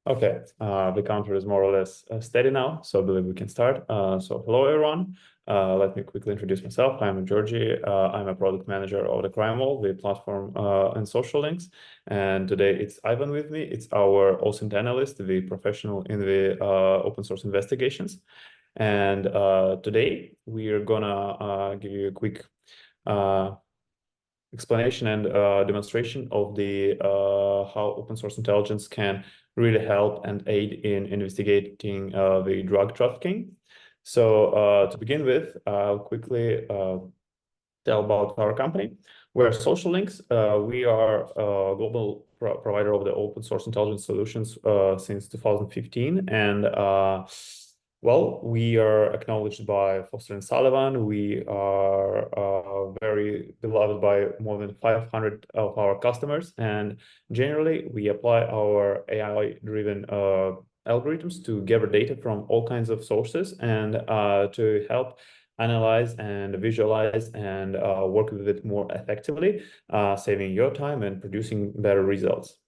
Okay, the counter is more or less steady now, so I believe we can start. So hello, everyone. Let me quickly introduce myself. I'm Georgie. I'm a product manager of the CrimeWall, the platform and social links. And today it's Ivan with me. It's our Osint analyst, the professional in the open source investigations. And today we are gonna give you a quick explanation and demonstration of the how open source intelligence can really help and aid in investigating the drug trafficking. So to begin with, I'll quickly tell about our company. We're Social Links. We are a global provider of the open source intelligence solutions since 2015, and well, we are acknowledged by Foster and Sullivan. We are very beloved by more than 500 of our customers, and generally we apply our AI-driven algorithms to gather data from all kinds of sources and to help analyze and visualize and work with it more effectively, saving your time and producing better results.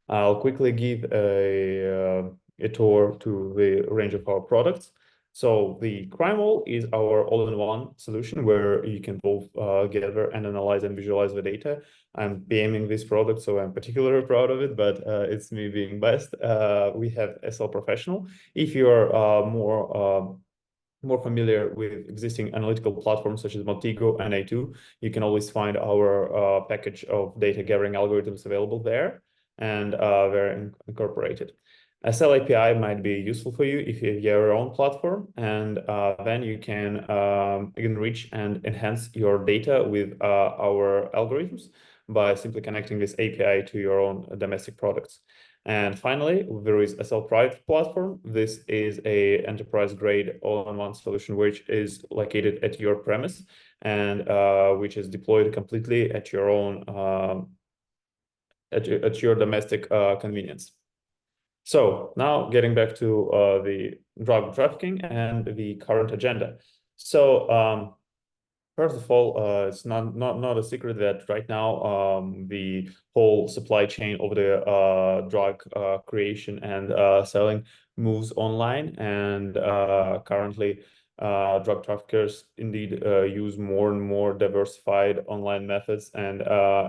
I'll quickly give a tour to the range of our products. So the CrimeWall is our all-in-one solution where you can both gather and analyze and visualize the data. I'm PMing this product, so I'm particularly proud of it, but it's me being biased. We have SL Professional. If you're more familiar with existing analytical platforms such as Montego and A2, you can always find our package of data gathering algorithms available there, and they're incorporated. SL API might be useful for you if you have your own platform, and then you can enrich and enhance your data with our algorithms by simply connecting this API to your own domestic products. And finally, there is SL Private Platform. This is a enterprise-grade all-in-one solution which is located at your premise and which is deployed completely at your own at your domestic convenience. So now getting back to the drug trafficking and the current agenda. So first of all, it's not a secret that right now the whole supply chain of the drug creation and selling moves online, and currently drug traffickers indeed use more and more diversified online methods, and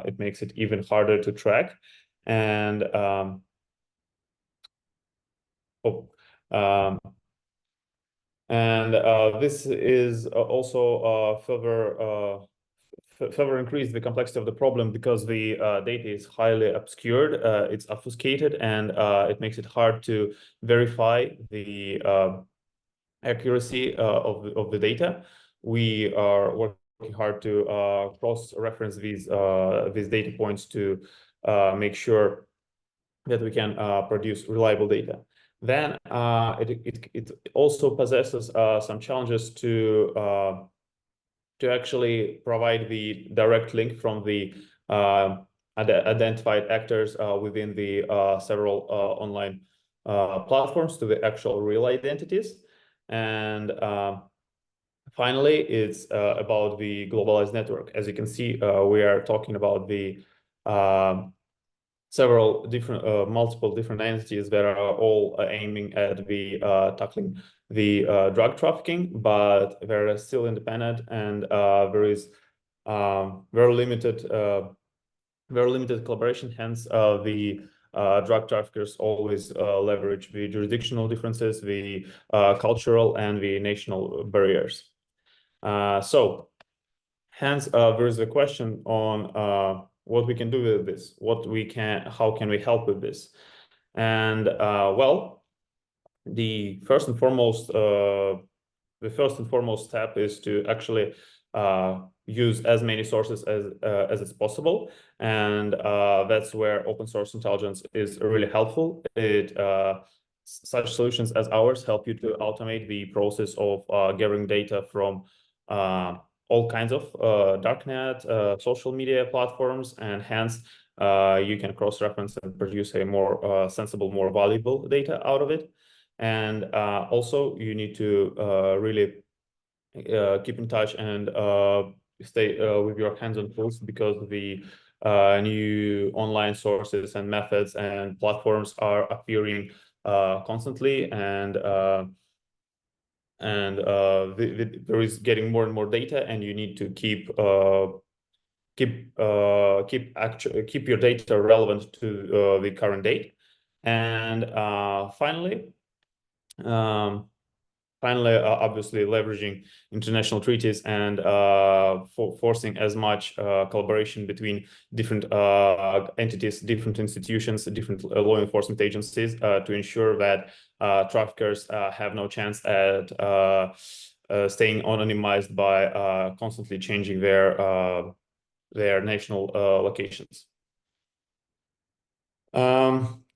it makes it even harder to track. And this is also further increase the complexity of the problem because the data is highly obscured, it's obfuscated, and it makes it hard to verify the accuracy of the data. We are working hard to cross-reference these data points to make sure that we can produce reliable data. Then it also possesses some challenges to actually provide the direct link from the identified actors within the several online platforms to the actual real identities. And finally, it's about the globalized network. As you can see, we are talking about the several different, multiple different entities that are all aiming at the tackling the drug trafficking, but they're still independent, and there is very limited collaboration. Hence, the drug traffickers always leverage the jurisdictional differences, the cultural and the national barriers. So, hence, there is a question on what we can do with this, how can we help with this? And well, the first and foremost step is to actually use as many sources as it's possible, and that's where open source intelligence is really helpful. Such solutions as ours help you to automate the process of gathering data from all kinds of darknet, social media platforms, and hence you can cross-reference and produce a more sensible, more valuable data out of it. And also you need to really keep in touch and stay with your hands on tools, because the new online sources and methods and platforms are appearing constantly, and there is getting more and more data, and you need to keep your data relevant to the current date. And finally, obviously leveraging international treaties and forcing as much collaboration between different entities, different institutions, different law enforcement agencies to ensure that traffickers have no chance at staying anonymized by constantly changing their national locations.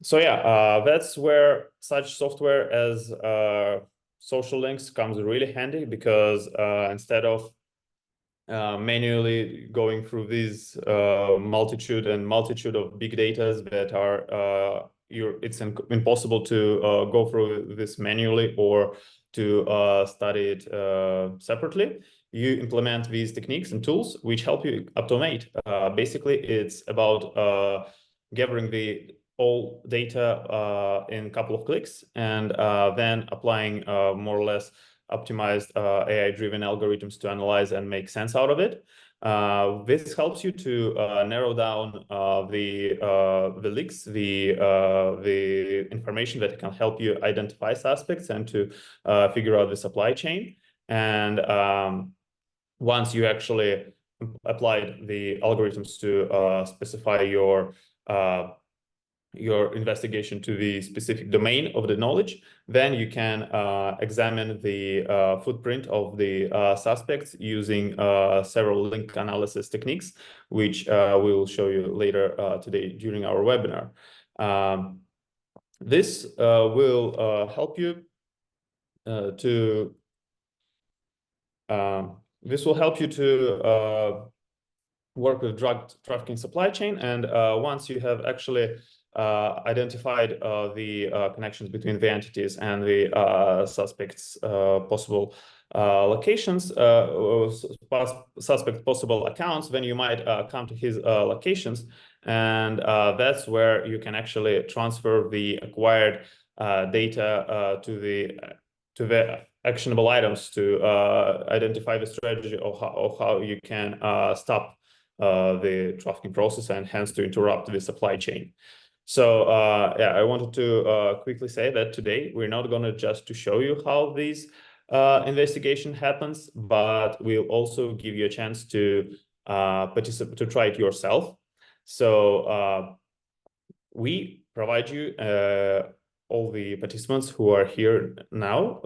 So yeah, that's where such software as social links comes really handy, because instead of manually going through these multitude of big data that are it's impossible to go through this manually or to study it separately. You implement these techniques and tools which help you automate. Basically, it's about gathering the all data in a couple of clicks, and then applying more or less optimized AI-driven algorithms to analyze and make sense out of it. This helps you to narrow down the leaks, the information that can help you identify suspects and to figure out the supply chain. And once you actually applied the algorithms to specify your investigation to the specific domain of the knowledge, then you can examine the footprint of the suspects using several link analysis techniques, which we'll show you later today during our webinar. This will help you to work with drug trafficking supply chain. And once you have actually identified the connections between the entities and the suspects' possible locations, suspect possible accounts, then you might come to his locations, and that's where you can actually transfer the acquired data to the actionable items to identify the strategy of how you can stop the trafficking process and hence to interrupt the supply chain. So yeah, I wanted to quickly say that today we're not going to just to show you how this investigation happens, but we'll also give you a chance to participate, to try it yourself. So we provide you all the participants who are here now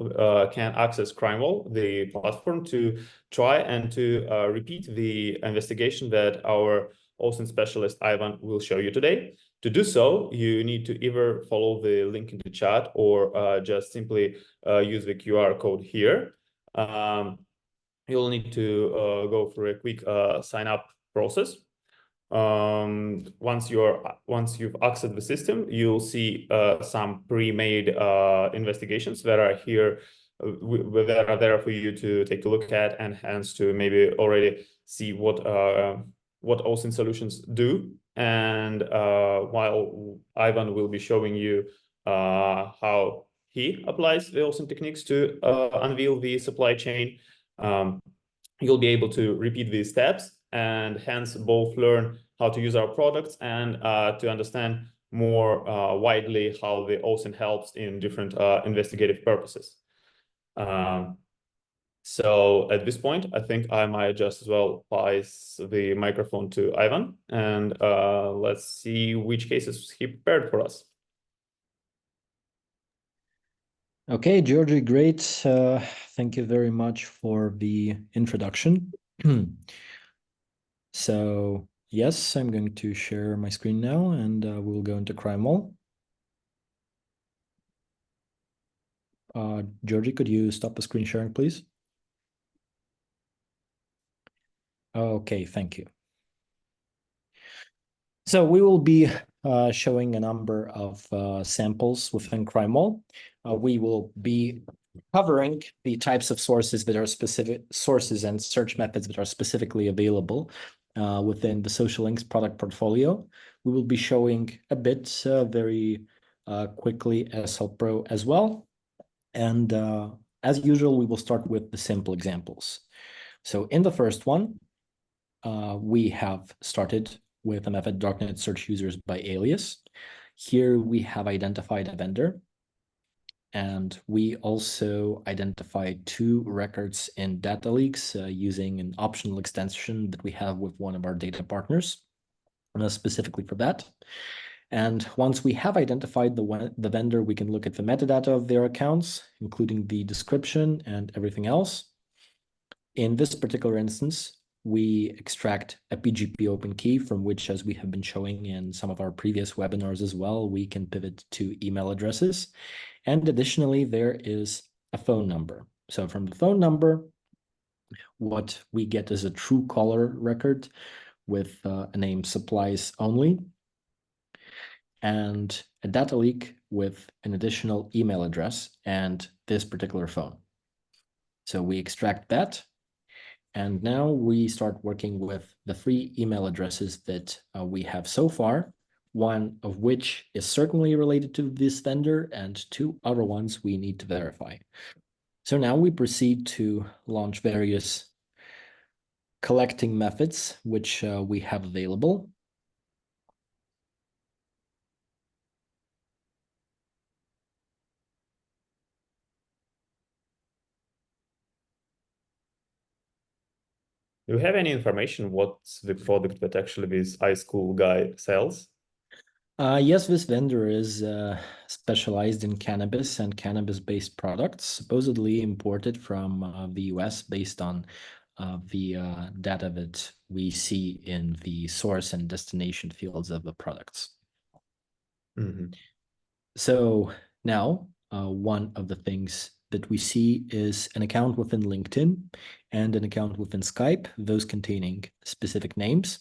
can access CrimeWall, the platform, to try and to repeat the investigation that our Osint specialist Ivan will show you today. To do so, you need to either follow the link in the chat or just simply use the QR code here. You'll need to go through a quick sign up process. Once you've accessed the system, you'll see some pre-made investigations that are here, that are there for you to take a look at, and hence to maybe already see what Osint solutions do. And while Ivan will be showing you how he applies the Osint techniques to unveil the supply chain, you'll be able to repeat these steps and hence both learn how to use our products and to understand more widely how the Osint helps in different investigative purposes. So at this point, I think I might just as well pass the microphone to Ivan, and let's see which cases he prepared for us. Okay, Georgie, great. Thank you very much for the introduction. So yes, I'm going to share my screen now, and we'll go into CrimeWall. Georgie, could you stop the screen sharing, please? Okay, thank you. So we will be showing a number of samples within CrimeWall. We will be covering the types of sources that are specific sources and search methods that are specifically available within the Social Links product portfolio. We will be showing a bit very quickly SL Pro as well. And as usual, we will start with the simple examples. So in the first one, we have started with a method darknet search users by alias. Here we have identified a vendor, and we also identified 2 records in data leaks using an optional extension that we have with one of our data partners, specifically for that. And once we have identified the vendor, we can look at the metadata of their accounts, including the description and everything else. In this particular instance, we extract a PGP open key from which, as we have been showing in some of our previous webinars as well, we can pivot to email addresses. And additionally, there is a phone number. So from the phone number, what we get is a true caller record with a name supplies only, and a data leak with an additional email address and this particular phone. So we extract that. And now we start working with the 3 email addresses that we have so far, one of which is certainly related to this vendor and 2 other ones we need to verify. So now we proceed to launch various collecting methods, which we have available. Do you have any information what's the product that actually this iSchool guy sells? Yes, this vendor is specialized in cannabis and cannabis-based products, supposedly imported from the US based on the data that we see in the source and destination fields of the products. Mm-hmm. So now, one of the things that we see is an account within LinkedIn and an account within Skype, those containing specific names.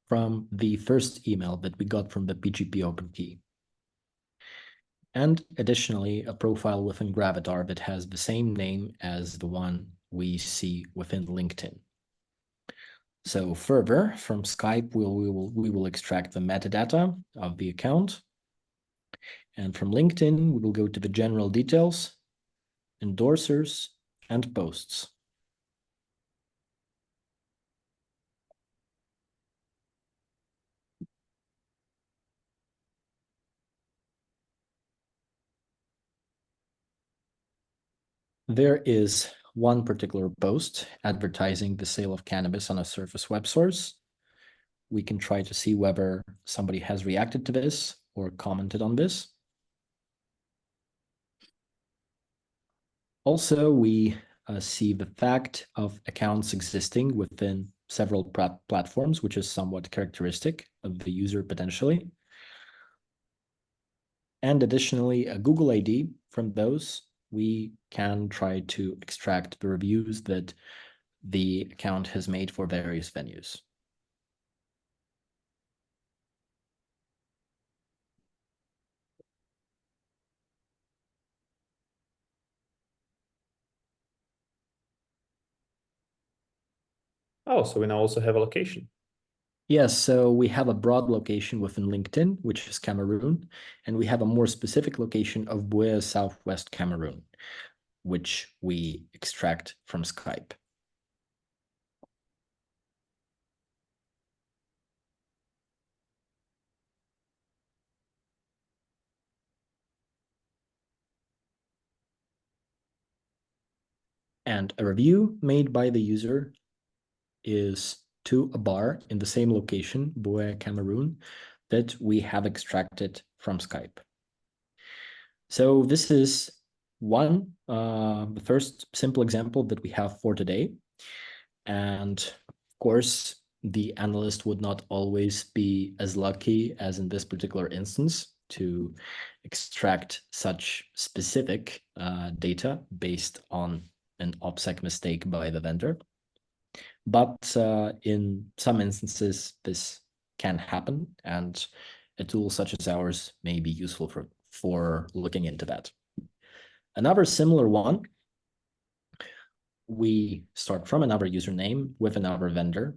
From the first email that we got from the PGP open key. And additionally, a profile within Gravatar that has the same name as the one we see within LinkedIn. So further, from Skype, we will extract the metadata of the account. And from LinkedIn, we will go to the general details, endorsers, and posts. There is one particular post advertising the sale of cannabis on a Surface web source. We can try to see whether somebody has reacted to this or commented on this. Also, we see the fact of accounts existing within several platforms, which is somewhat characteristic of the user potentially. And additionally, a Google ID. From those, we can try to extract the reviews that the account has made for various venues. Oh, so we now also have a location. Yes, so we have a broad location within LinkedIn, which is Cameroon, and we have a more specific location of Buea, Southwest Cameroon, which we extract from Skype. And a review made by the user is to a bar in the same location, Buea, Cameroon, that we have extracted from Skype. So this is the first simple example that we have for today. And of course, the analyst would not always be as lucky as in this particular instance to extract such specific data based on an OPSEC mistake by the vendor. But in some instances, this can happen, and a tool such as ours may be useful for looking into that. Another similar one we start from another username with another vendor.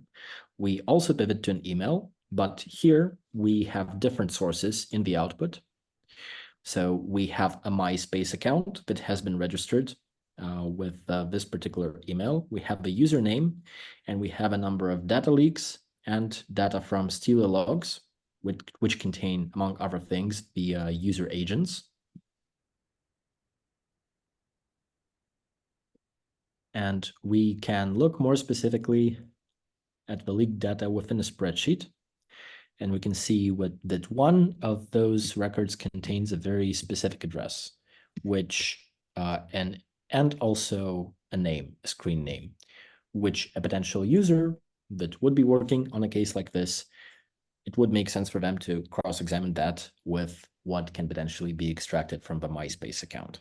We also pivot to an email, but here we have different sources in the output. So we have a MySpace account that has been registered with this particular email. We have the username, and we have a number of data leaks and data from Stealer logs, which contain, among other things, the user agents. And we can look more specifically at the leaked data within a spreadsheet. And we can see that one of those records contains a very specific address, which and also a name, a screen name, which a potential user that would be working on a case like this, it would make sense for them to cross-examine that with what can potentially be extracted from the MySpace account.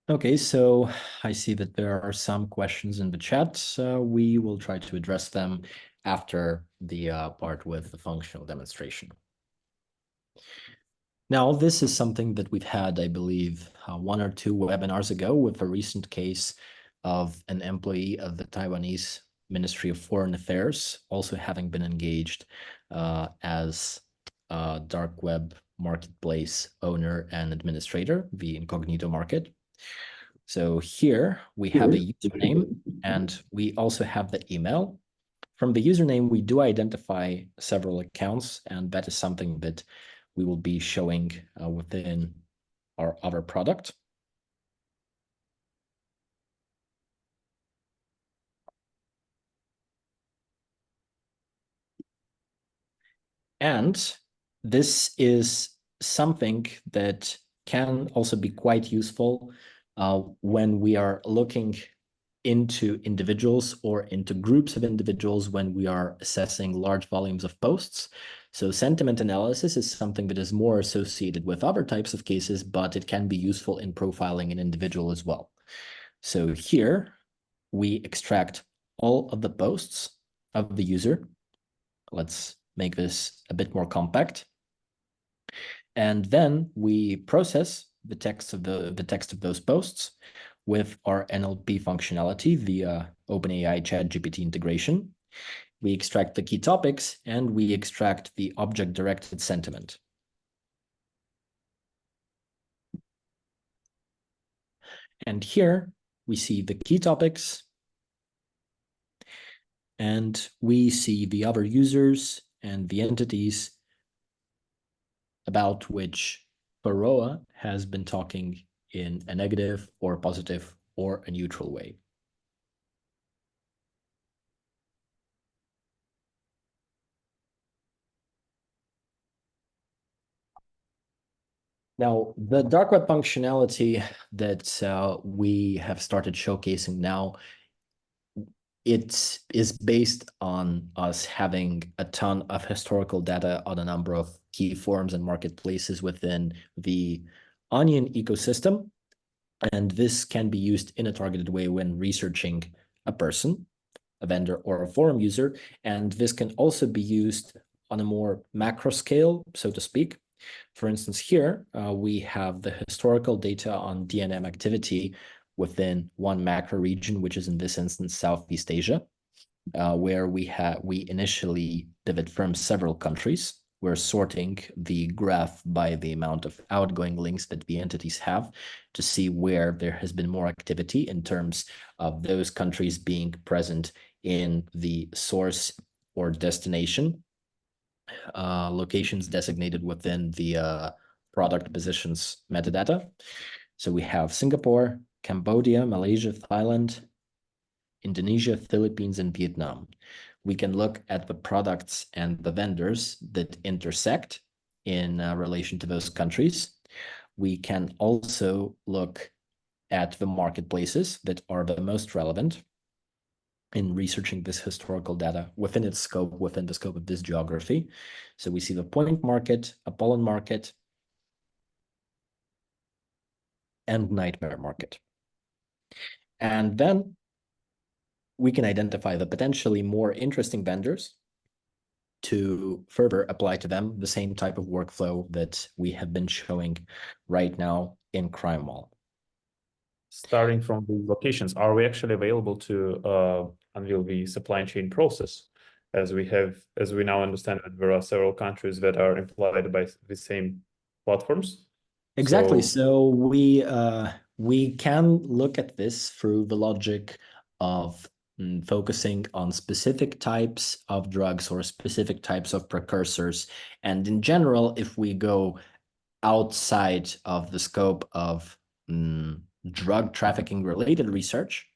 Okay, so I see that there are some questions in the chat. We will try to address them after the part with the functional demonstration. Now, this is something that we've had, I believe, 1 or 2 webinars ago with a recent case of an employee of the Taiwanese Ministry of Foreign Affairs also having been engaged as a dark web marketplace owner and administrator, the incognito market. So here we have a username, and we also have the email. From the username, we do identify several accounts, and that is something that we will be showing within our other product. And this is something that can also be quite useful when we are looking into individuals or into groups of individuals when we are assessing large volumes of posts. So sentiment analysis is something that is more associated with other types of cases, but it can be useful in profiling an individual as well. So here we extract all of the posts of the user. Let's make this a bit more compact. And then we process the text of those posts with our NLP functionality via OpenAI ChatGPT integration. We extract the key topics, and we extract the object-directed sentiment. And here we see the key topics, and we see the other users and the entities about which Varroa has been talking in a negative or positive or a neutral way. Now, the dark web functionality that we have started showcasing now, it is based on us having a ton of historical data on a number of key forums and marketplaces within the Onion ecosystem. And this can be used in a targeted way when researching a person, a vendor, or a forum user. And this can also be used on a more macro scale, so to speak. For instance, here we have the historical data on DNM activity within one macro region, which is in this instance Southeast Asia, where we initially pivot from several countries. We're sorting the graph by the amount of outgoing links that the entities have to see where there has been more activity in terms of those countries being present in the source or destination locations designated within the product positions metadata. So we have Singapore, Cambodia, Malaysia, Thailand, Indonesia, Philippines, and Vietnam. We can look at the products and the vendors that intersect in relation to those countries. We can also look at the marketplaces that are the most relevant in researching this historical data within its scope, within the scope of this geography. So we see the point market, Apollon market, and nightmare market. And then we can identify the potentially more interesting vendors to further apply to them the same type of workflow that we have been showing right now in CrimeWall. Starting from the locations, are we actually available to unveil the supply chain process? As we now understand that there are several countries that are employed by the same platforms. Exactly. So we can look at this through the logic of focusing on specific types of drugs or specific types of precursors. And in general, if we go outside of the scope of drug trafficking related research,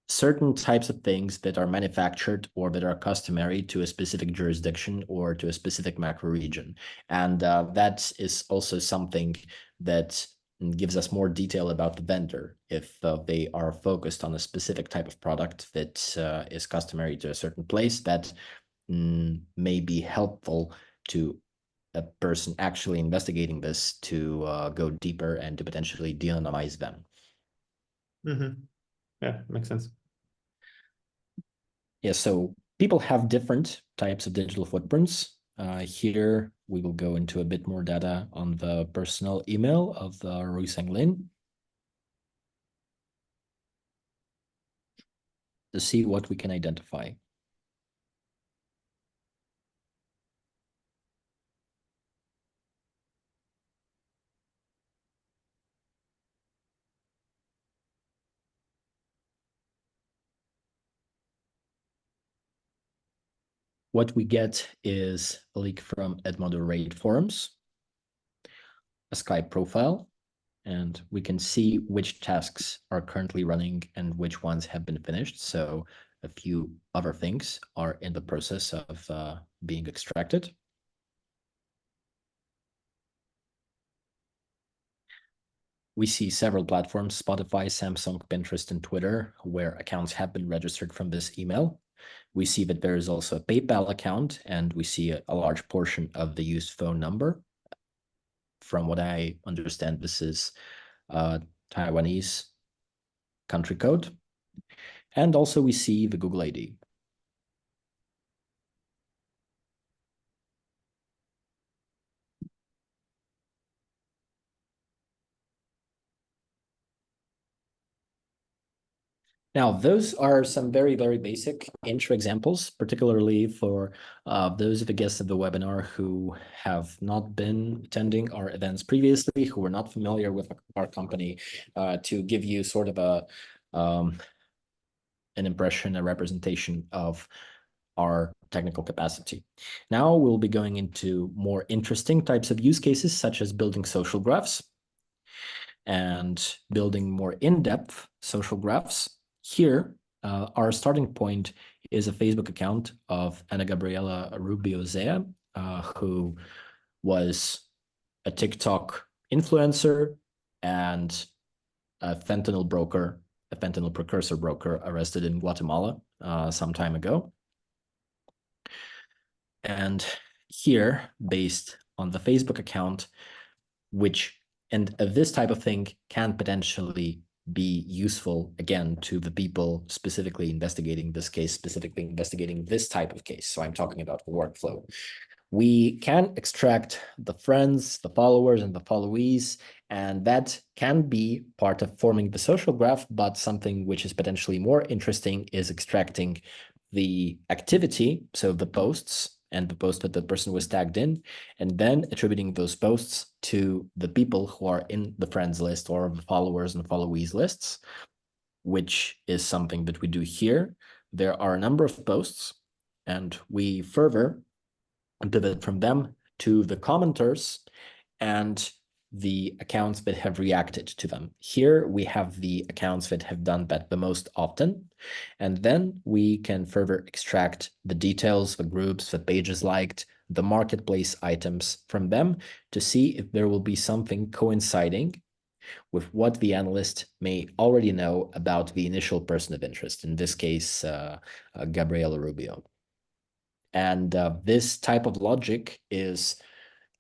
certain types of things that are manufactured or that are customary to a specific jurisdiction or to a specific macro region. And that is also something that gives us more detail about the vendor if they are focused on a specific type of product that is customary to a certain place. That may be helpful to a person actually investigating this to go deeper and to potentially de-anonymize them. Yeah, makes sense. Yeah, so people have different types of digital footprints. Here, we will go into a bit more data on the personal email of Rui Sang Lin to see what we can identify. What we get is a leak from Edmodo Raid forums, a Skype profile, and we can see which tasks are currently running and which ones have been finished. So a few other things are in the process of being extracted. We see several platforms, Spotify, Samsung, Pinterest, and Twitter, where accounts have been registered from this email. We see that there is also a PayPal account, and we see a large portion of the used phone number. From what I understand, this is Taiwanese country code. And also we see the Google ID. Now, those are some very, very basic intro examples, particularly for those of the guests of the webinar who have not been attending our events previously, who were not familiar with our company, to give you sort of an impression, a representation of our technical capacity. Now we'll be going into more interesting types of use cases, such as building social graphs and building more in-depth social graphs. Here, our starting point is a Facebook account of Ana Gabriela Rubio Zea, who was a TikTok influencer and a fentanyl broker, a fentanyl precursor broker arrested in Guatemala some time ago. And here, based on the Facebook account, and this type of thing can potentially be useful, again, to the people specifically investigating this case, specifically investigating this type of case. So I'm talking about workflow. We can extract the friends, the followers, and the followees, and that can be part of forming the social graph, but something which is potentially more interesting is extracting the activity, so the posts, and the post that the person was tagged in, and then attributing those posts to the people who are in the friends list or the followers and followees lists, which is something that we do here. There are a number of posts, and we further pivot from them to the commenters and the accounts that have reacted to them. Here we have the accounts that have done that the most often, and then we can further extract the details, the groups, the pages liked, the marketplace items from them to see if there will be something coinciding with what the analyst may already know about the initial person of interest, in this case, Gabriela Rubio. And this type of logic is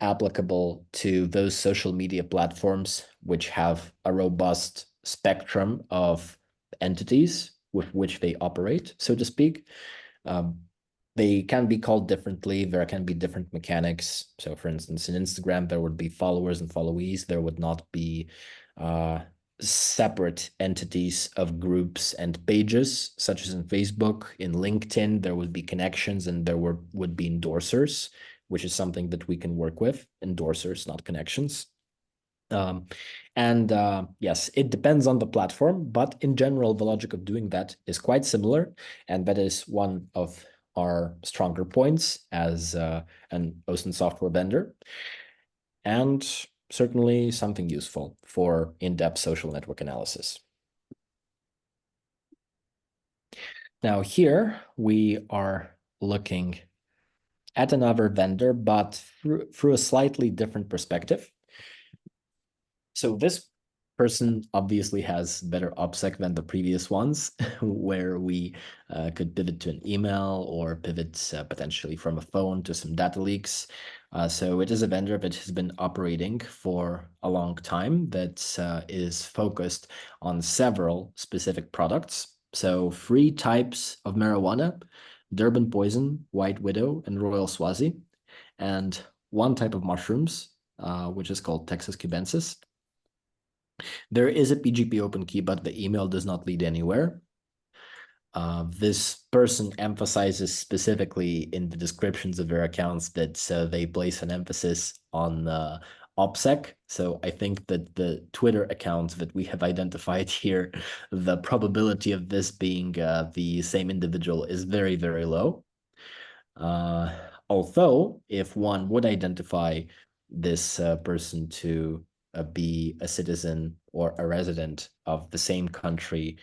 applicable to those social media platforms which have a robust spectrum of entities with which they operate, so to speak. They can be called differently. There can be different mechanics. So for instance, in Instagram, there would be followers and followees. There would not be separate entities of groups and pages, such as in Facebook. In LinkedIn, there would be connections and there would be endorsers, which is something that we can work with. Endorsers, not connections. Yes, it depends on the platform, but in general, the logic of doing that is quite similar. And that is one of our stronger points as an Osint software vendor, and certainly something useful for in-depth social network analysis. Now here we are looking at another vendor, but through a slightly different perspective. So this person obviously has better OPSEC than the previous ones, where we could pivot to an email or pivot potentially from a phone to some data leaks. So it is a vendor that has been operating for a long time that is focused on several specific products. So 3 types of marijuana: Durban poison, white widow, and royal swazi, and 1 type of mushrooms, which is called Texas cubensis. There is a PGP open key, but the email does not lead anywhere. This person emphasizes specifically in the descriptions of their accounts that they place an emphasis on OPSEC. So I think that the Twitter account that we have identified here, the probability of this being the same individual is very, very low. Although, if one would identify this person to be a citizen or a resident of the same country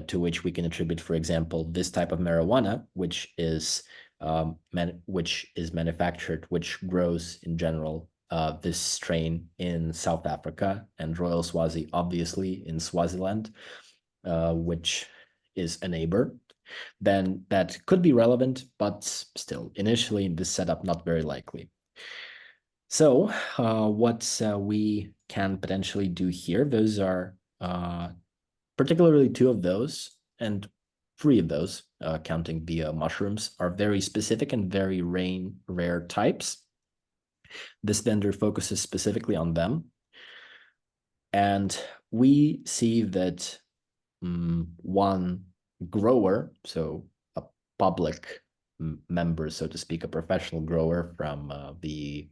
to which we can attribute, for example, this type of marijuana, which is manufactured, which grows in general, this strain in South Africa, and royal swazi, obviously, in Swaziland, which is a neighbor, then that could be relevant, but still, initially in this setup, not very likely. So what we can potentially do here, those are particularly 2 of those, and 3 of those, counting the mushrooms, are very specific and very rare types. This vendor focuses specifically on them. And we see that one grower, so a public member, so to speak, a professional grower from the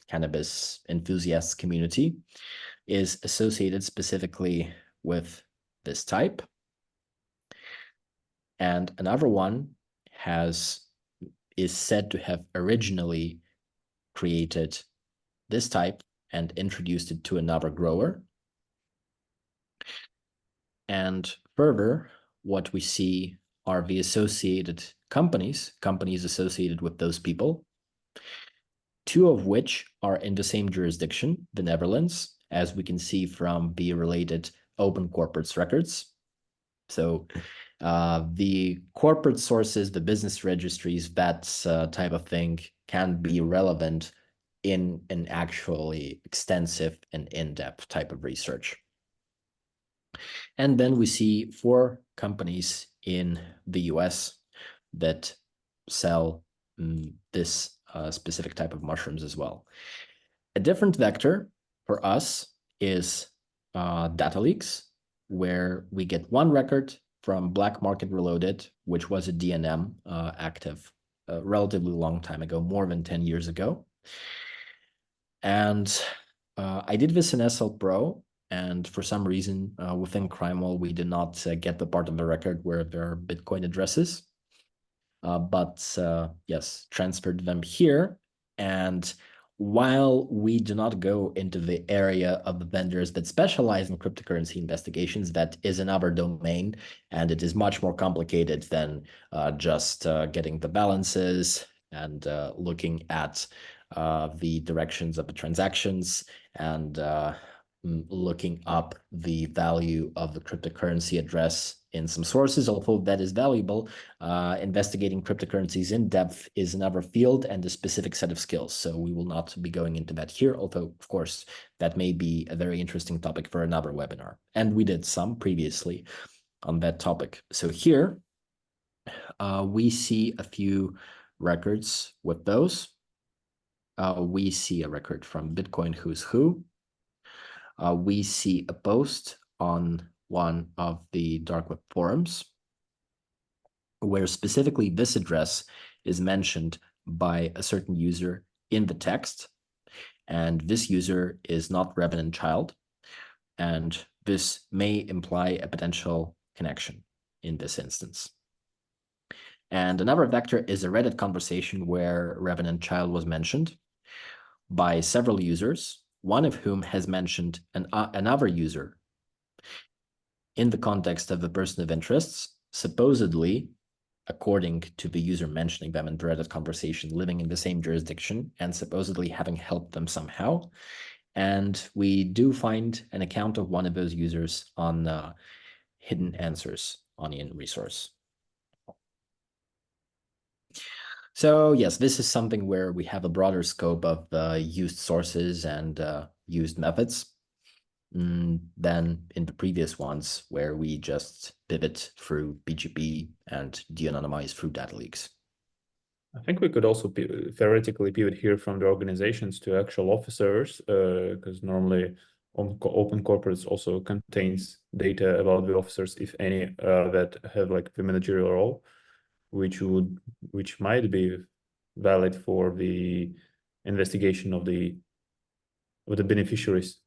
cannabis enthusiasts community, is associated specifically with this type. And another one is said to have originally created this type and introduced it to another grower. And further, what we see are the associated companies associated with those people, 2 of which are in the same jurisdiction, the Netherlands, as we can see from the related open corporates records. So the corporate sources, the business registries, that type of thing can be relevant in an actually extensive and in-depth type of research. And then we see 4 companies in the US that sell this specific type of mushrooms as well. A different vector for us is data leaks, where we get 1 record from Black Market Reloaded, which was a DNM active a relatively long time ago, more than 10 years ago. And I did this in SL Pro, and for some reason within CrimeWall, we did not get the part of the record where there are Bitcoin addresses. But yes, transferred them here. And while we do not go into the area of the vendors that specialize in cryptocurrency investigations, that is another domain, and it is much more complicated than just getting the balances and looking at the directions of the transactions and looking up the value of the cryptocurrency address in some sources. Although that is valuable, investigating cryptocurrencies in depth is another field and a specific set of skills. So we will not be going into that here, although, of course, that may be a very interesting topic for another webinar. And we did some previously on that topic. So here, We see a few records with those. We see a record from Bitcoin Who's Who. We see a post on one of the dark web forums where specifically this address is mentioned by a certain user in the text. And this user is not Revenant Child. And this may imply a potential connection in this instance. And another vector is a Reddit conversation where Revenant Child was mentioned by several users, one of whom has mentioned another user in the context of a person of interests, supposedly, according to the user mentioning them in the Reddit conversation, living in the same jurisdiction and supposedly having helped them somehow. And we do find an account of one of those users on Hidden Answers Onion resource. So yes, this is something where we have a broader scope of used sources and used methods than in the previous ones, where we just pivot through PGP and de-anonymize through data leaks. I think we could also theoretically pivot here from the organizations to actual officers, because normally open corporates also contains data about the officers, if any, that have like the managerial role, which might be valid for the investigation of the beneficiaries.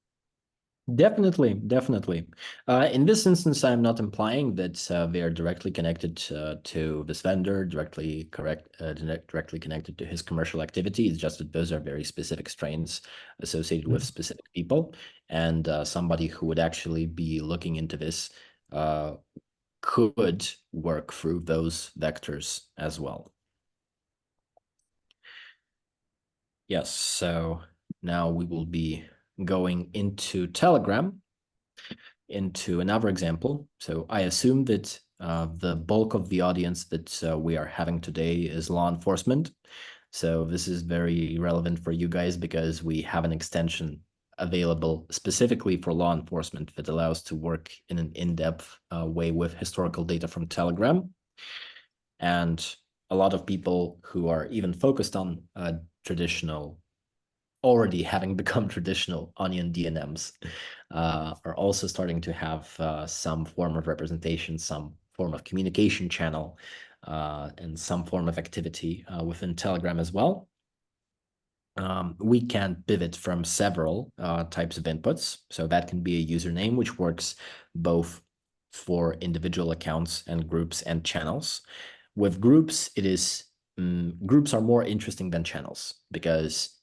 Definitely, definitely. In this instance, I'm not implying that they are directly connected to this vendor, directly connected to his commercial activity. It's just that those are very specific strains associated with specific people, and somebody who would actually be looking into this could work through those vectors as well. Yes, so now we will be going into Telegram, into another example. So I assume that the bulk of the audience that we are having today is law enforcement. So this is very relevant for you guys because we have an extension available specifically for law enforcement that allows to work in an in-depth way with historical data from Telegram. And a lot of people who are even focused on traditional, already having become traditional Onion DNMs, are also starting to have some form of representation, some form of communication channel, and some form of activity within Telegram as well. We can pivot from several types of inputs. So that can be a username, which works both for individual accounts and groups and channels. With groups, groups are more interesting than channels because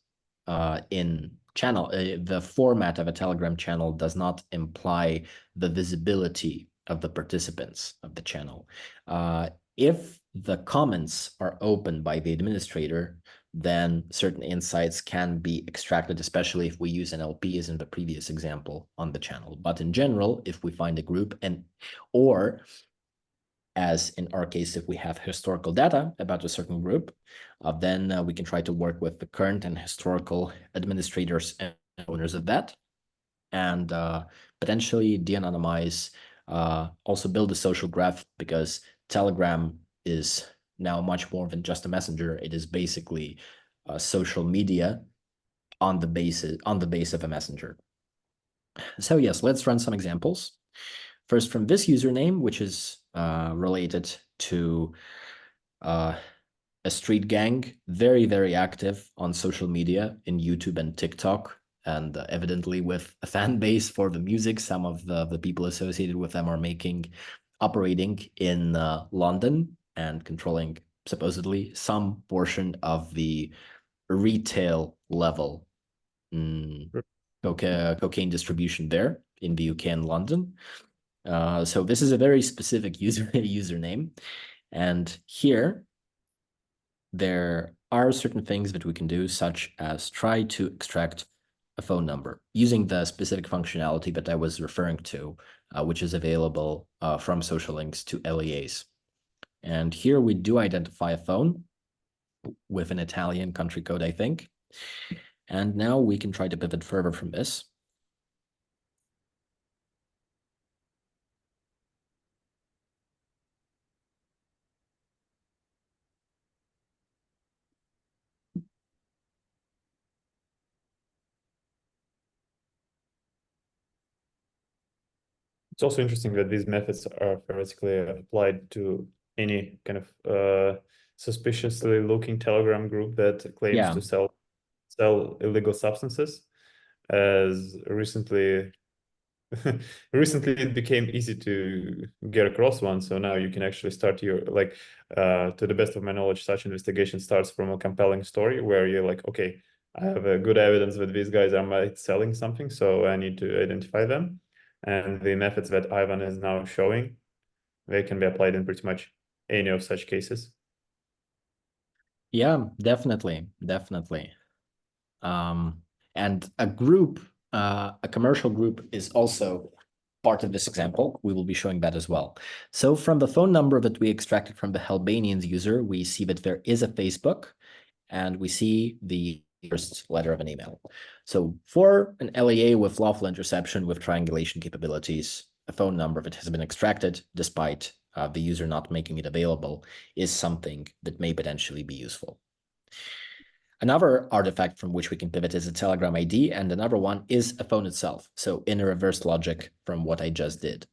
in channel, the format of a Telegram channel does not imply the visibility of the participants of the channel. If the comments are opened by the administrator, then certain insights can be extracted, especially if we use NLP as in the previous example on the channel. But in general, if we find a group or as in our case, if we have historical data about a certain group, then we can try to work with the current and historical administrators and owners of that, and potentially de-anonymize, also build a social graph, because Telegram is now much more than just a messenger. It is basically social media on the base of a messenger. So yes, let's run some examples. First, from this username, which is related to a street gang, very, very active on social media in YouTube and TikTok, and evidently with a fan base for the music. Some of the people associated with them are operating in London and controlling supposedly some portion of the retail level cocaine distribution there in the UK and London. So this is a very specific username. And here, there are certain things that we can do, such as try to extract a phone number using the specific functionality that I was referring to, which is available from social links to LEAs. And here we do identify a phone with an Italian country code, I think. And now we can try to pivot further from this. It's also interesting that these methods are theoretically applied to any kind of suspiciously looking Telegram group that claims Yeah. to sell illegal substances. As recently it became easy to get across one, so now you can actually start your to the best of my knowledge, such investigation starts from a compelling story where you're like, okay, I have a good evidence that these guys are might selling something, so I need to identify them. And the methods that Ivan is now showing, they can be applied in pretty much any of such cases. Yeah, definitely. And a group, a commercial group is also part of this example. We will be showing that as well. So from the phone number that we extracted from the Albanians user, we see that there is a Facebook, and we see the first letter of an email. So for an LEA with lawful interception with triangulation capabilities, a phone number that has been extracted despite the user not making it available is something that may potentially be useful. Another artifact from which we can pivot is a Telegram ID, and another one is a phone itself. So in a reverse logic from what I just did.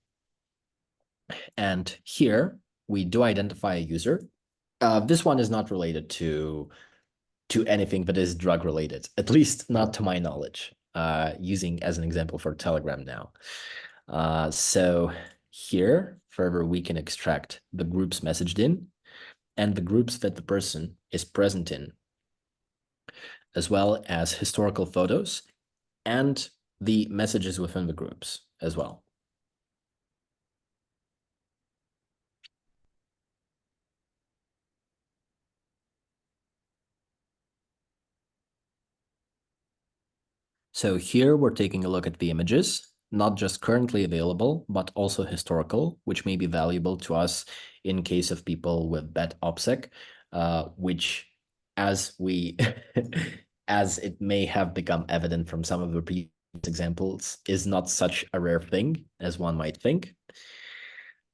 And here we do identify a user. This one is not related to anything that is drug related, at least not to my knowledge, using as an example for Telegram now. So here, further, we can extract the groups messaged in and the groups that the person is present in, as well as historical photos and the messages within the groups as well. So here we're taking a look at the images, not just currently available, but also historical, which may be valuable to us in case of people with bad OPSEC, which as we, as it may have become evident from some of the previous examples, is not such a rare thing as one might think.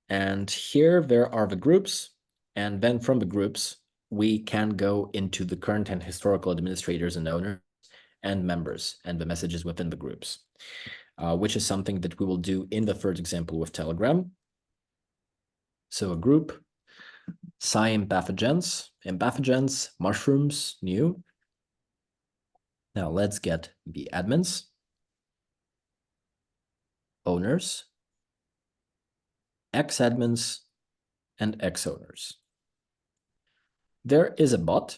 And here there are the groups, and then from the groups, we can go into the current and historical administrators and owners and members and the messages within the groups, which is something that we will do in the third example with Telegram. So a group, pathogens, mushrooms, new. Now let's get the admins, owners, ex-admins, and ex-owners. There is a bot.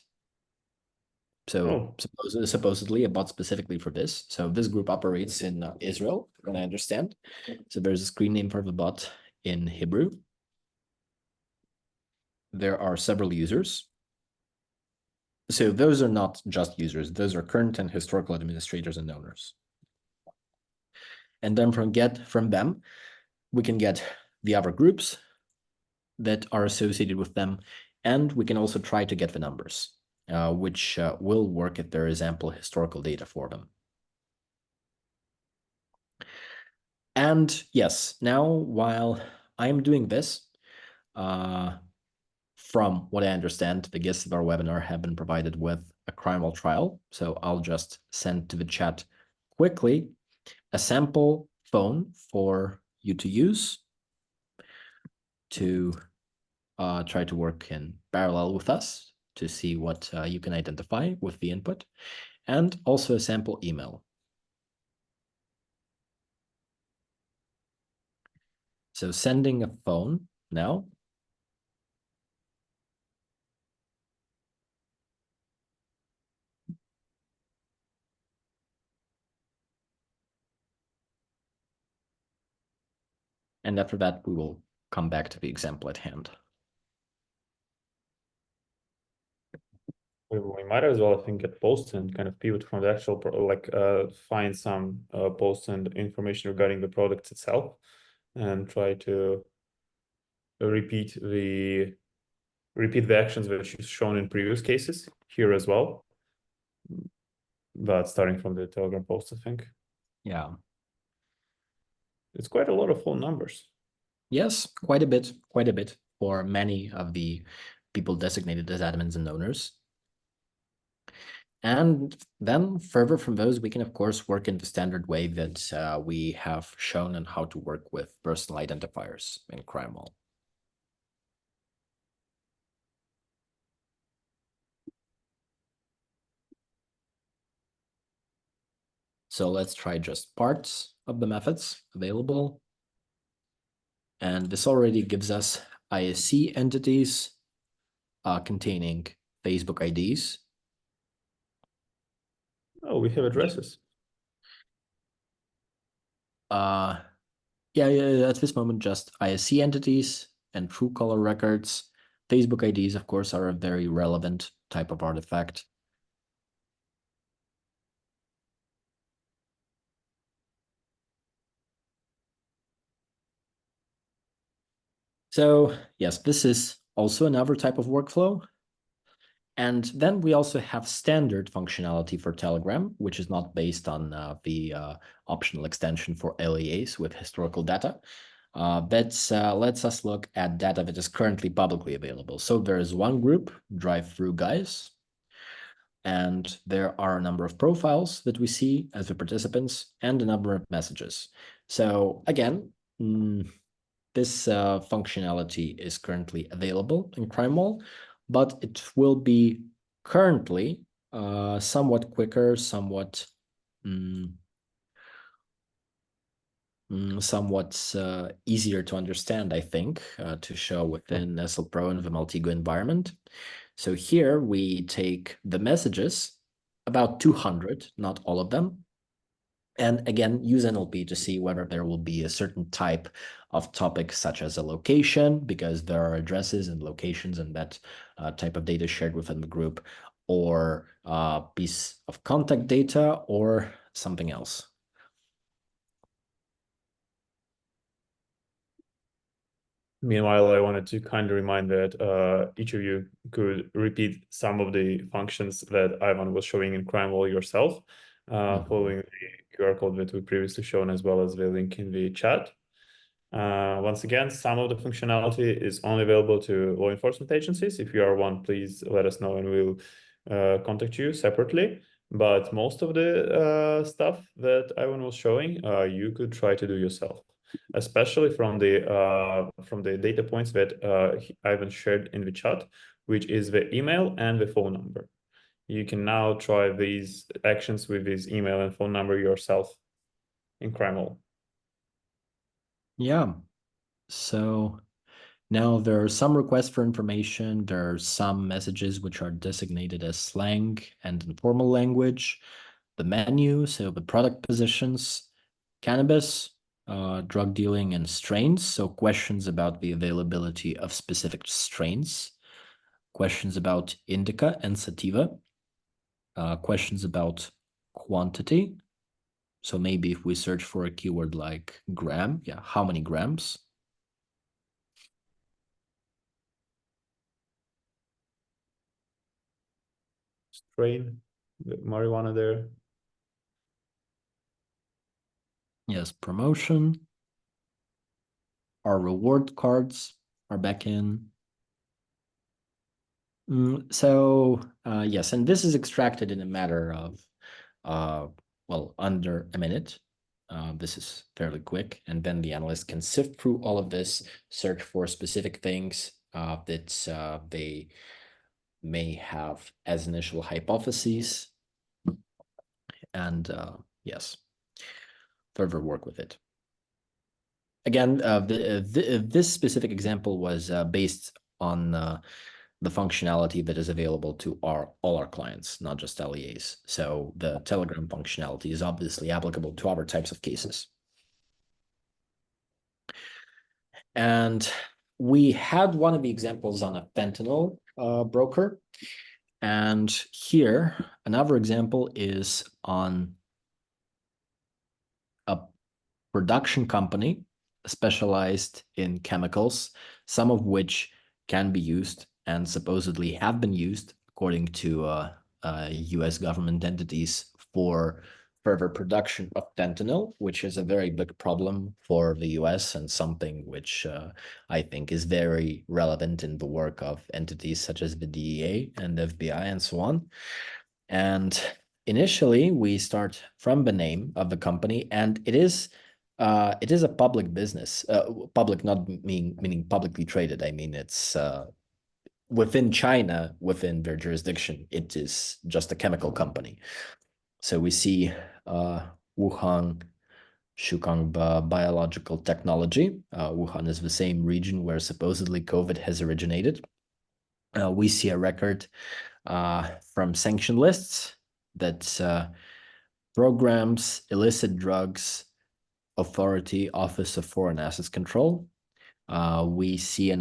So supposedly a bot specifically for this. So this group operates in Israel, and I understand. So there's a screen name for the bot in Hebrew. There are several users. So those are not just users. Those are current and historical administrators and owners. And then from them, we can get the other groups that are associated with them. And we can also try to get the numbers, which will work if there is ample historical data for them. And yes, now while I'm doing this, from what I understand, the guests of our webinar have been provided with a crime trial. So I'll just send to the chat quickly a sample phone for you to use to try to work in parallel with us to see what you can identify with the input, and also a sample email. So sending a phone now. And after that, we will come back to the example at hand. We might as well, I think, get posts and kind of pivot from the actual find some posts and information regarding the product itself, and try to repeat the actions that you've shown in previous cases here as well. But starting from the Telegram post, I think. Yeah. It's quite a lot of phone numbers. Yes, quite a bit for many of the people designated as admins and owners. And then further from those, we can, of course, work in the standard way that we have shown on how to work with personal identifiers in CrimeWall. So let's try just parts of the methods available. And this already gives us ISC entities containing Facebook IDs. Oh, we have addresses. Yeah, at this moment, just ISC entities and Truecaller records. Facebook IDs, of course, are a very relevant type of artifact. So yes, this is also another type of workflow. And then we also have standard functionality for Telegram, which is not based on the optional extension for LEAs with historical data. That lets us look at data that is currently publicly available. So there is one group, drive-through guys, and there are a number of profiles that we see as the participants and a number of messages. So again, this functionality is currently available in CrimeWall, but it will be currently somewhat quicker, somewhat easier to understand, I think, to show within SLPro and the Maltigo environment. So here we take the messages, about 200, not all of them, and again, use NLP to see whether there will be a certain type of topic, such as a location, because there are addresses and locations and that type of data shared within the group, or a piece of contact data, or something else. Meanwhile, I wanted to kind of remind that each of you could repeat some of the functions that Ivan was showing in CrimeWall yourself, following the QR code that we previously shown, as well as the link in the chat. Once again, some of the functionality is only available to law enforcement agencies. If you are one, please let us know and we'll contact you separately. But most of the stuff that Ivan was showing, you could try to do yourself, especially from the data points that Ivan shared in the chat, which is the email and the phone number. You can now try these actions with this email and phone number yourself in CrimeWall. Yeah. So now there are some requests for information. There are some messages which are designated as slang and informal language. The menu, so the product positions, cannabis, drug dealing, and strains. So questions about the availability of specific strains. Questions about indica and sativa. Questions about quantity. So maybe if we search for a keyword like gram, yeah, how many grams? Strain, the marijuana there. Yes, promotion. Our reward cards are back in. So yes, and this is extracted in a matter of, well, under a minute. This is fairly quick. And then the analyst can sift through all of this, search for specific things that they may have as initial hypotheses, and yes, further work with it. Again, this specific example was based on the functionality that is available to all our clients, not just LEAs. So the Telegram functionality is obviously applicable to other types of cases. And we had one of the examples on a fentanyl broker. And here, another example is on a production company specialized in chemicals, some of which can be used and supposedly have been used, according to US government entities, for further production of fentanyl, which is a very big problem for the US and something which I think is very relevant in the work of entities such as the DEA and FBI and so on. And initially, we start from the name of the company, and it is a public business. Public, not meaning publicly traded. I mean, it's within China, within their jurisdiction. It is just a chemical company. So we see Wuhan Shukang Biological Technology. Wuhan is the same region where supposedly COVID has originated. We see a record from sanction lists that programs illicit drugs authority Office of Foreign Assets Control. We see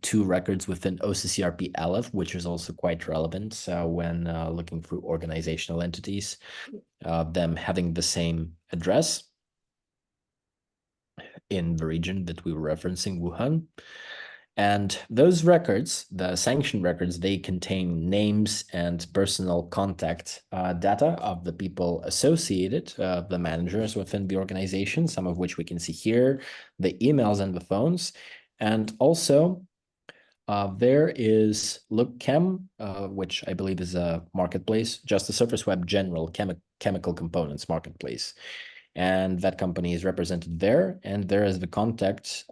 two records within OCCRP Aleph, which is also quite relevant when looking through organizational entities, them having the same address in the region that we were referencing, Wuhan. And those records, the sanction records, they contain names and personal contact data of the people associated, the managers within the organization, some of which we can see here, the emails and the phones. And also, there is LookChem, which I believe is a marketplace, just a surface web general chemical components marketplace. And that company is represented there. And there is the contact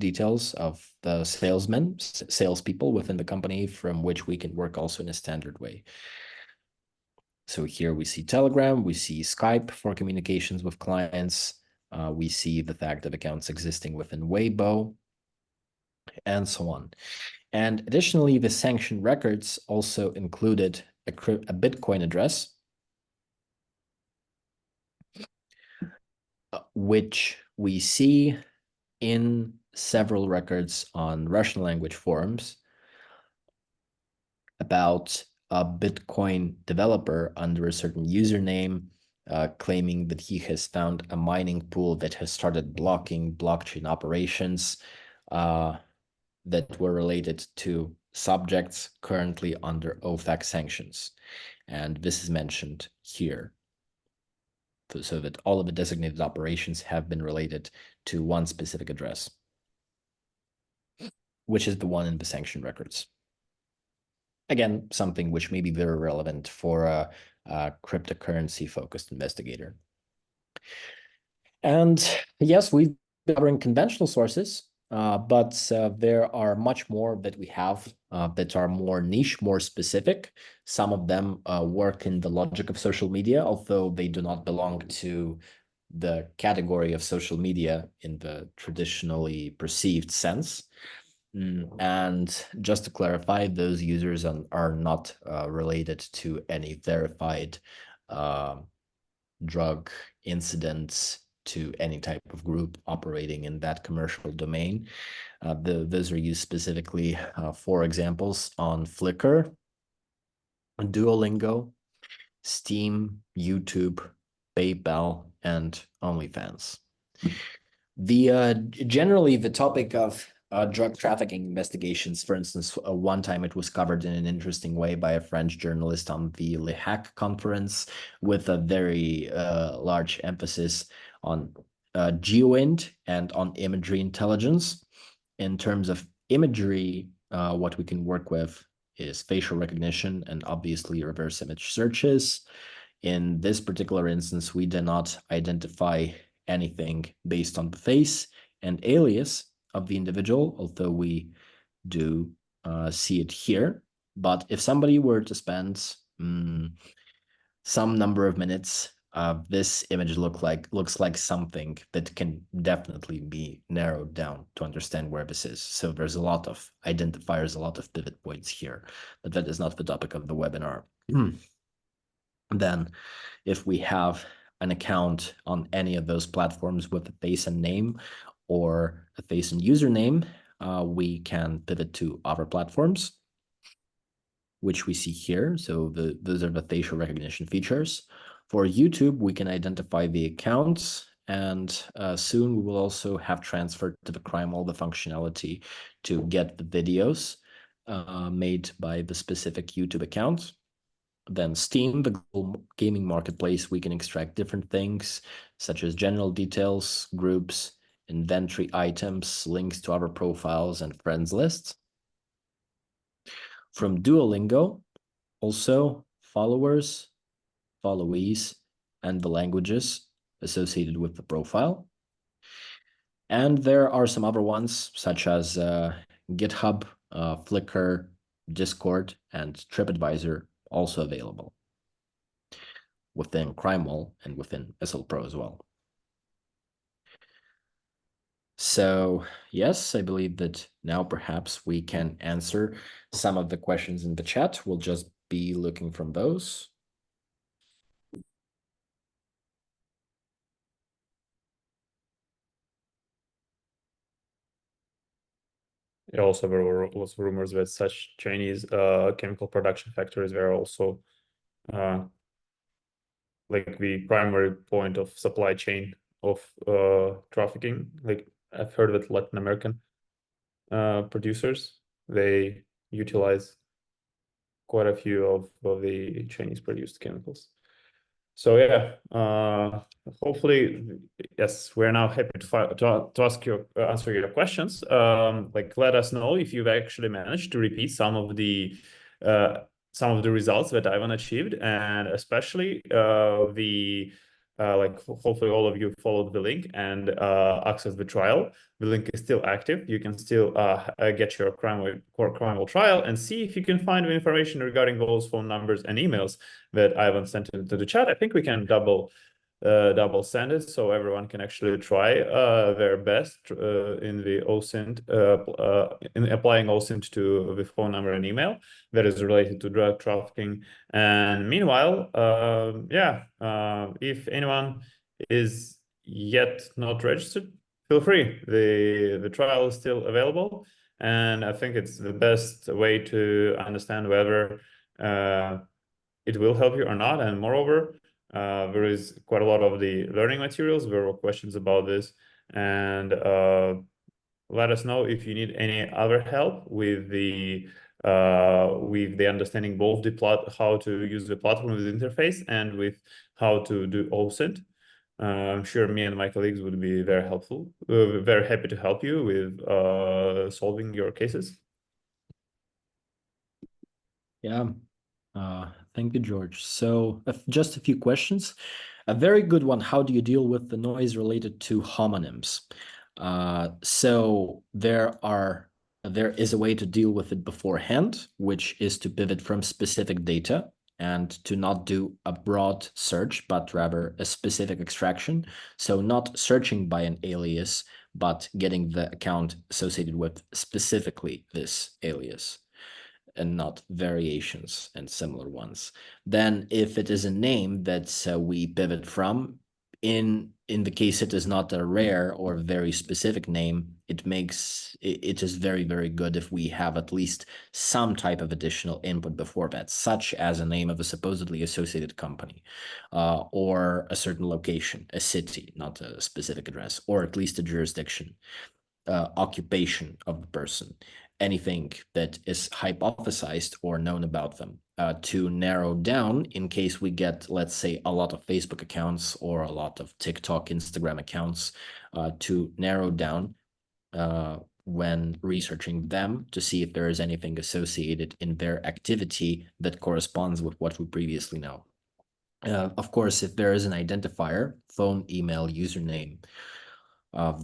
details of the salespeople within the company from which we can work also in a standard way. So here we see Telegram, we see Skype for communications with clients. We see the fact of accounts existing within Weibo, and so on. And additionally, the sanction records also included a Bitcoin address, which we see in several records on Russian language forums about a Bitcoin developer under a certain username claiming that he has found a mining pool that has started blocking blockchain operations that were related to subjects currently under OFAC sanctions. And this is mentioned here, so that all of the designated operations have been related to one specific address, which is the one in the sanction records. Again, something which may be very relevant for a cryptocurrency-focused investigator. And yes, we've been covering conventional sources, but there are much more that we have that are more niche, more specific. Some of them work in the logic of social media, although they do not belong to the category of social media in the traditionally perceived sense. And just to clarify, those users are not related to any verified drug incidents to any type of group operating in that commercial domain. Those are used specifically for examples on Flickr, Duolingo, Steam, YouTube, PayPal, and OnlyFans. Generally, the topic of drug trafficking investigations, for instance, one time it was covered in an interesting way by a French journalist on the Le Hack conference with a very large emphasis on GeoInt and on imagery intelligence. In terms of imagery, what we can work with is facial recognition and obviously reverse image searches. In this particular instance, we did not identify anything based on the face and alias of the individual, although we do see it here. But if somebody were to spend some number of minutes, this image looks like something that can definitely be narrowed down to understand where this is. So there's a lot of identifiers, a lot of pivot points here, but that is not the topic of the webinar. Then if we have an account on any of those platforms with a face and name or a face and username, we can pivot to other platforms, which we see here. So those are the facial recognition features. For YouTube, we can identify the accounts, and soon we will also have transferred to the CrimeWall the functionality to get the videos made by the specific YouTube account. Then Steam, the global gaming marketplace, we can extract different things such as general details, groups, inventory items, links to our profiles, and friends lists. From Duolingo, also followers, followees, and the languages associated with the profile. And there are some other ones such as GitHub, Flickr, Discord, and TripAdvisor also available within CrimeWall and within SLPro as well. So yes, I believe that now perhaps we can answer some of the questions in the chat. We'll just be looking from those. Also, there were lots of rumors that such Chinese chemical production factories were also like the primary point of supply chain of trafficking. Like I've heard that Latin American producers, they utilize quite a few of the Chinese produced chemicals. So yeah, hopefully, yes, we're now happy to answer your questions. Like let us know if you've actually managed to repeat some of the results that Ivan achieved, and especially like hopefully all of you followed the link and accessed the trial. The link is still active. You can still get your CrimeWall trial and see if you can find the information regarding those phone numbers and emails that Ivan sent into the chat. I think we can double send it so everyone can actually try their best in the Osint in applying Osint to the phone number and email that is related to drug trafficking. And meanwhile, if anyone is yet not registered, feel free. The trial is still available, and I think it's the best way to understand whether it will help you or not. And moreover, there is quite a lot of the learning materials. There were questions about this, and let us know if you need any other help with the understanding both how to use the platform with the interface and with how to do OSINT. I'm sure me and my colleagues would be very helpful, very happy to help you with solving your cases. Yeah. Thank you, George. So just a few questions. A very good one. How do you deal with the noise related to homonyms? So there is a way to deal with it beforehand, which is to pivot from specific data and to not do a broad search, but rather a specific extraction. So not searching by an alias, but getting the account associated with specifically this alias, and not variations and similar ones. Then if it is a name that we pivot from, in the case it is not a rare or very specific name, it is very, very good if we have at least some type of additional input before that, such as a name of a supposedly associated company, or a certain location, a city, not a specific address, or at least a jurisdiction, occupation of the person, anything that is hypothesized or known about them, to narrow down in case we get, let's say, a lot of Facebook accounts or a lot of TikTok, Instagram accounts, to narrow down when researching them to see if there is anything associated in their activity that corresponds with what we previously know. Of course, if there is an identifier, phone, email, username,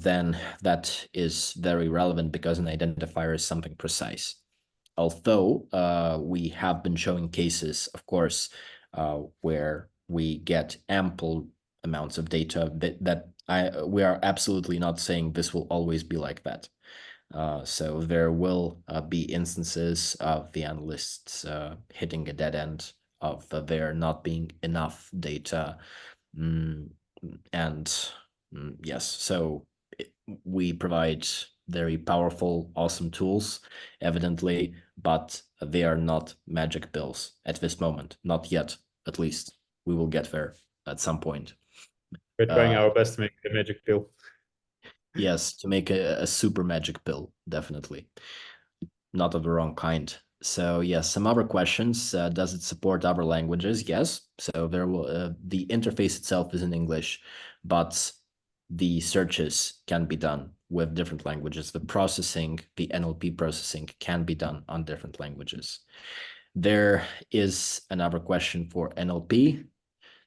then that is very relevant because an identifier is something precise. Although we have been showing cases, of course, where we get ample amounts of data we are absolutely not saying this will always be like that. So there will be instances of the analysts hitting a dead end, of there not being enough data. Yes, so we provide very powerful, awesome tools, evidently, but they are not magic pills at this moment. Not yet, at least. We will get there at some point. We're trying our best to make a magic pill. Yes, to make a super magic pill, definitely. Not of the wrong kind. So yes, some other questions. Does it support other languages? Yes. So there will the interface itself is in English, but the searches can be done with different languages. The processing, the NLP processing can be done on different languages. There is another question for NLP.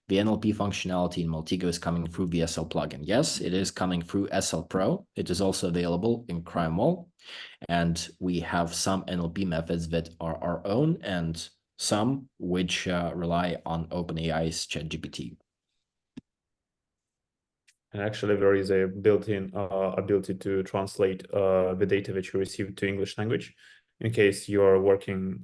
The NLP functionality in Maltego is coming through the SL plugin. Yes, it is coming through SL Pro. It is also available in CrimeWall. And we have some NLP methods that are our own and some which rely on OpenAI's ChatGPT. And actually, there is a built-in ability to translate the data that you receive to English language. In case you're working,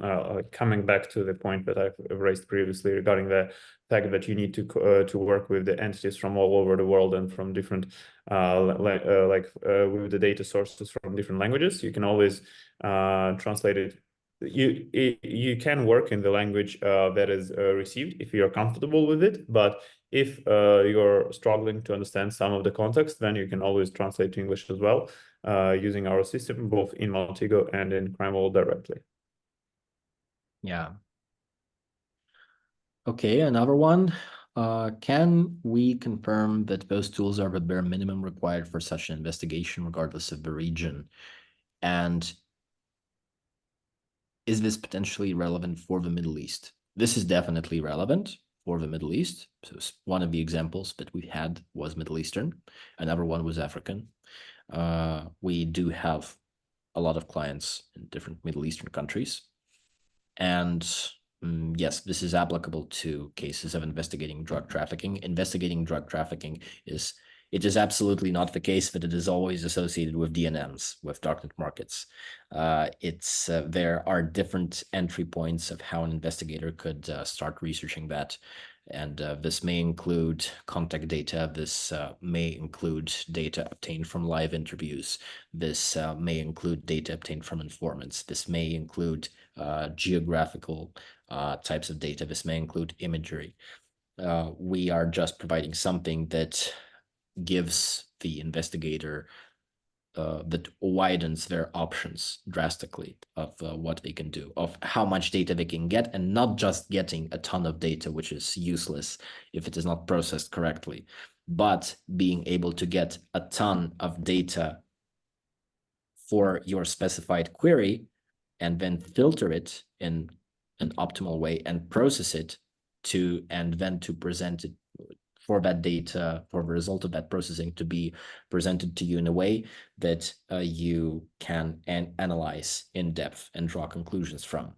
coming back to the point that I've raised previously regarding the fact that you need to work with the entities from all over the world and from different, with the data sources from different languages, you can always translate it. You can work in the language that is received if you're comfortable with it, but if you're struggling to understand some of the context, then you can always translate to English as well, using our system, both in Maltego and in CrimeWall directly. Yeah. Okay, another one. Can we confirm that those tools are the bare minimum required for such an investigation, regardless of the region? And is this potentially relevant for the Middle East? This is definitely relevant for the Middle East. So one of the examples that we had was Middle Eastern. Another one was African. We do have a lot of clients in different Middle Eastern countries. And yes, this is applicable to cases of investigating drug trafficking. Investigating drug trafficking is absolutely not the case that it is always associated with DNMs, with darknet markets. There are different entry points of how an investigator could start researching that. And this may include contact data. This may include data obtained from live interviews. This may include data obtained from informants. This may include geographical types of data. This may include imagery. We are just providing something that gives the investigator that widens their options drastically of what they can do, of how much data they can get, and not just getting a ton of data, which is useless if it is not processed correctly, but being able to get a ton of data for your specified query and then filter it in an optimal way and process it and then to present it for that data, for the result of that processing to be presented to you in a way that you can analyze in depth and draw conclusions from.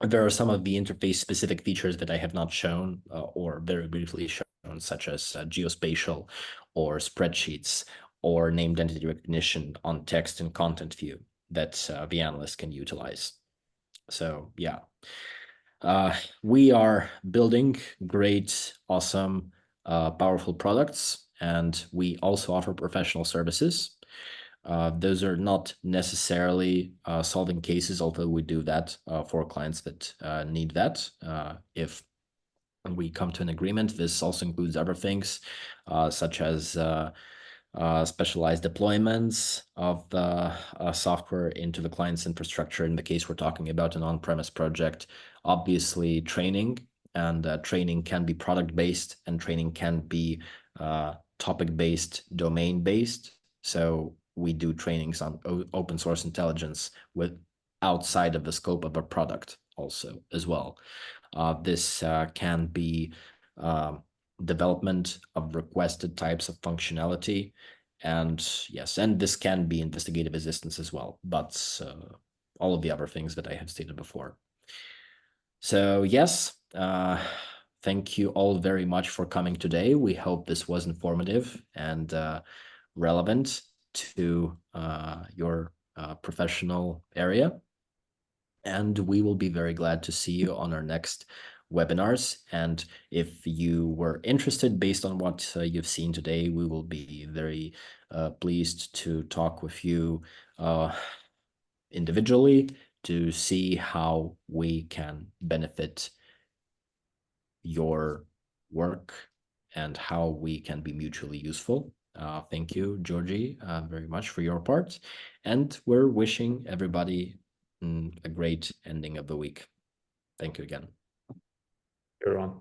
There are some of the interface specific features that I have not shown or very briefly shown, such as geospatial or spreadsheets or named entity recognition on text and content view that the analyst can utilize. So yeah, we are building great, awesome, powerful products, and we also offer professional services. Those are not necessarily solving cases, although we do that for clients that need that. If we come to an agreement, this also includes other things, such as specialized deployments of the software into the client's infrastructure. In the case we're talking about an on-premise project, obviously training, and training can be product-based, and training can be topic-based, domain-based. So we do trainings on open source intelligence with outside of the scope of a product also as well. This can be development of requested types of functionality. And yes, and this can be investigative assistance as well, but all of the other things that I have stated before. So yes, thank you all very much for coming today. We hope this was informative and relevant to your professional area. And we will be very glad to see you on our next webinars. And if you were interested, based on what you've seen today, we will be very pleased to talk with you individually to see how we can benefit your work and how we can be mutually useful. Thank you, Georgie, very much for your part. And we're wishing everybody a great ending of the week. Thank you again. You're on.